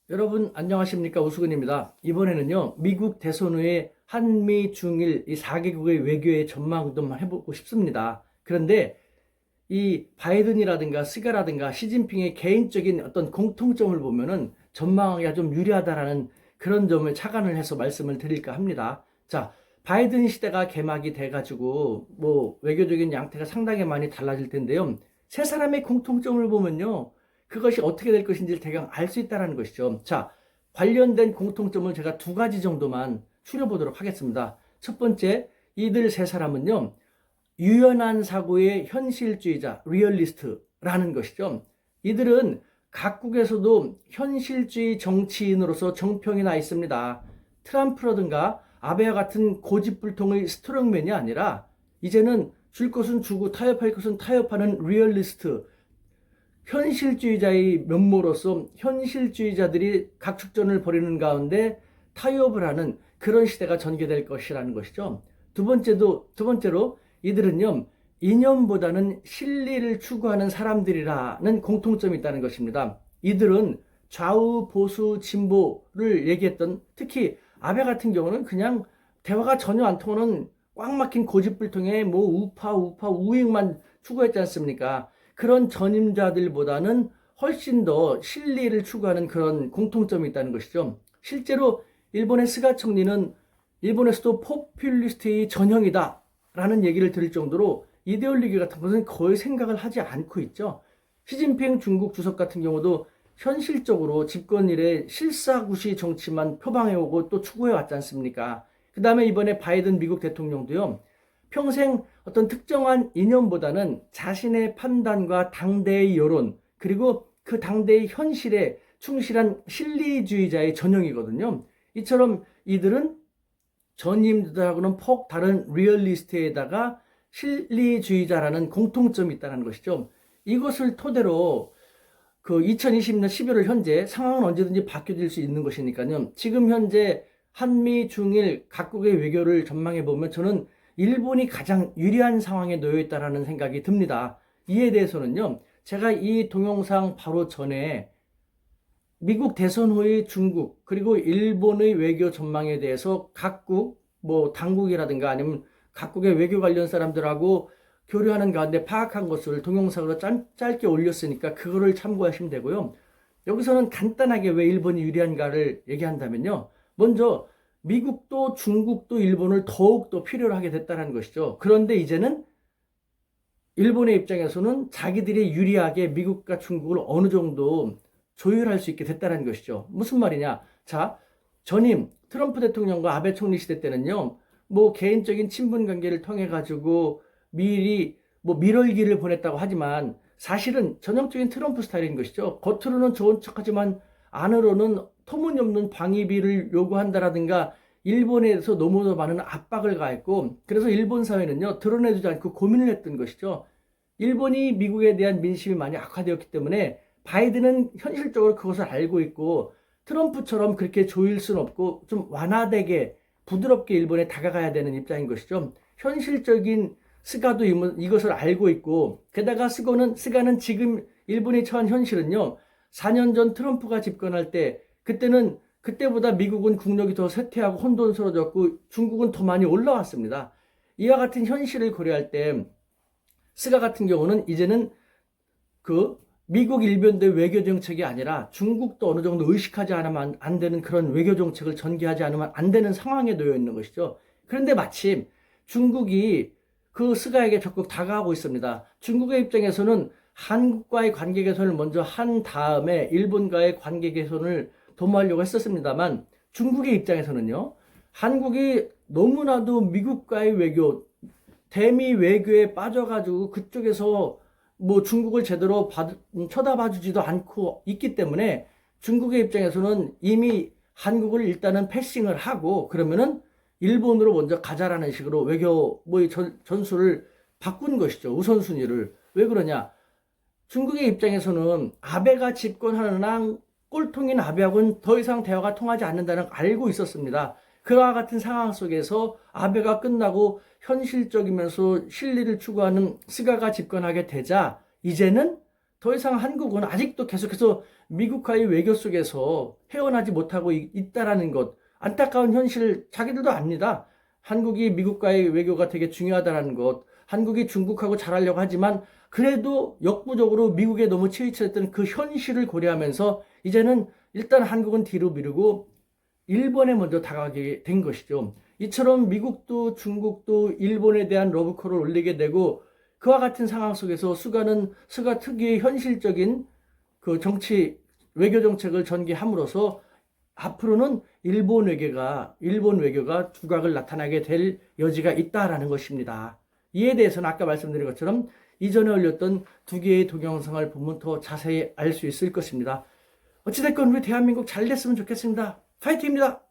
여러분 안녕하십니까? 우수근입니다. 이번에는요 미국 대선 후에 한미 중일 이 4개국의 외교의 전망 좀 해보고 싶습니다. 그런데 이 바이든이라든가 스가라든가 시진핑의 개인적인 어떤 공통점을 보면은 전망하기가 좀 유리하다라는 그런 점을 착안을 해서 말씀을 드릴까 합니다. 자, 바이든 시대가 개막이 돼가지고 뭐 외교적인 양태가 상당히 많이 달라질 텐데요. 세 사람의 공통점을 보면요. 그것이 어떻게 될 것인지를 대강 알 수 있다는 것이죠. 자, 관련된 공통점을 제가 두 가지 정도만 추려보도록 하겠습니다. 첫 번째, 이들 세 사람은요. 유연한 사고의 현실주의자, 리얼리스트라는 것이죠. 이들은 각국에서도 현실주의 정치인으로서 정평이 나 있습니다. 트럼프라든가 아베와 같은 고집불통의 스트롱맨이 아니라 이제는 줄 것은 주고 타협할 것은 타협하는 리얼리스트, 현실주의자의 면모로서 현실주의자들이 각축전을 벌이는 가운데 타협을 하는 그런 시대가 전개될 것이라는 것이죠. 두 번째로 이들은요, 이념보다는 실리를 추구하는 사람들이라는 공통점이 있다는 것입니다. 이들은 좌우, 보수, 진보를 얘기했던, 특히 아베 같은 경우는 그냥 대화가 전혀 안 통하는 꽉 막힌 고집불통에 뭐 우파, 우익만 추구했지 않습니까? 그런 전임자들보다는 훨씬 더 실리를 추구하는 그런 공통점이 있다는 것이죠. 실제로 일본의 스가 총리는 일본에서도 포퓰리스트의 전형이다 라는 얘기를 들을 정도로 이데올로기 같은 것은 거의 생각을 하지 않고 있죠. 시진핑 중국 주석 같은 경우도 현실적으로 집권 이래 실사구시 정치만 표방해오고 또 추구해왔지 않습니까? 그 다음에 이번에 바이든 미국 대통령도요. 평생 어떤 특정한 이념보다는 자신의 판단과 당대의 여론 그리고 그 당대의 현실에 충실한 실리주의자의 전형이거든요. 이처럼 이들은 전임들하고는 폭 다른 리얼리스트에다가 실리주의자라는 공통점이 있다는 것이죠. 이것을 토대로 그 2020년 11월 현재 상황은 언제든지 바뀌어질 수 있는 것이니까요. 지금 현재 한미 중일 각국의 외교를 전망해 보면 저는 일본이 가장 유리한 상황에 놓여 있다는 생각이 듭니다. 이에 대해서는요. 제가 이 동영상 바로 전에 미국 대선 후의 중국 그리고 일본의 외교 전망에 대해서 각국 뭐 당국이라든가 아니면 각국의 외교 관련 사람들하고 교류하는 가운데 파악한 것을 동영상으로 짧게 올렸으니까 그거를 참고하시면 되고요. 여기서는 간단하게 왜 일본이 유리한가를 얘기한다면요. 먼저 미국도 중국도 일본을 더욱더 필요로 하게 됐다는 것이죠. 그런데 이제는 일본의 입장에서는 자기들이 유리하게 미국과 중국을 어느 정도 조율할 수 있게 됐다는 것이죠. 무슨 말이냐? 자, 전임 트럼프 대통령과 아베 총리 시대 때는요. 뭐 개인적인 친분 관계를 통해 가지고 미리 뭐 밀월기를 보냈다고 하지만 사실은 전형적인 트럼프 스타일인 것이죠. 겉으로는 좋은 척하지만 안으로는 터무니없는 방위비를 요구한다라든가 일본에 대해서 너무도 많은 압박을 가했고 그래서 일본 사회는요 드러내주지 않고 고민을 했던 것이죠. 일본이 미국에 대한 민심이 많이 악화되었기 때문에 바이든은 현실적으로 그것을 알고 있고 트럼프처럼 그렇게 조일 수는 없고 좀 완화되게 부드럽게 일본에 다가가야 되는 입장인 것이죠. 현실적인 스가도 이것을 알고 있고 게다가 스가는 지금 일본이 처한 현실은요. 4년 전 트럼프가 집권할 때 그때보다 미국은 국력이 더 쇠퇴하고 혼돈스러워졌고 중국은 더 많이 올라왔습니다. 이와 같은 현실을 고려할 때 스가 같은 경우는 이제는 그 미국 일변도의 외교 정책이 아니라 중국도 어느 정도 의식하지 않으면 안 되는 그런 외교 정책을 전개하지 않으면 안 되는 상황에 놓여 있는 것이죠. 그런데 마침 중국이 그 스가에게 적극 다가가고 있습니다. 중국의 입장에서는 한국과의 관계 개선을 먼저 한 다음에 일본과의 관계 개선을 도모하려고 했었습니다만 중국의 입장에서는요. 한국이 너무나도 미국과의 외교, 대미 외교에 빠져가지고 그쪽에서 뭐 중국을 제대로 쳐다봐주지도 않고 있기 때문에 중국의 입장에서는 이미 한국을 일단은 패싱을 하고 그러면은 일본으로 먼저 가자라는 식으로 외교 전술을 바꾼 것이죠. 우선순위를. 왜 그러냐? 중국의 입장에서는 아베가 집권하는 한 꼴통인 아베하고는 더 이상 대화가 통하지 않는다는 걸 알고 있었습니다. 그와 같은 상황 속에서 아베가 끝나고 현실적이면서 실리를 추구하는 스가가 집권하게 되자 이제는 더 이상 한국은 아직도 계속해서 미국과의 외교 속에서 헤어나지 못하고 있다라는 것, 안타까운 현실을 자기들도 압니다. 한국이 미국과의 외교가 되게 중요하다는 것, 한국이 중국하고 잘하려고 하지만 그래도 역부족으로 미국에 너무 치우쳐있던 그 현실을 고려하면서 이제는 일단 한국은 뒤로 미루고 일본에 먼저 다가가게 된 것이죠. 이처럼 미국도 중국도 일본에 대한 러브콜을 올리게 되고 그와 같은 상황 속에서 수가는 수가 특유의 현실적인 그 정치 외교 정책을 전개함으로써 앞으로는 일본 외교가 두각을 나타나게 될 여지가 있다라는 것입니다. 이에 대해서는 아까 말씀드린 것처럼 이전에 올렸던 두 개의 동영상을 보면 더 자세히 알 수 있을 것입니다. 어찌됐건 우리 대한민국 잘 됐으면 좋겠습니다. 파이팅입니다.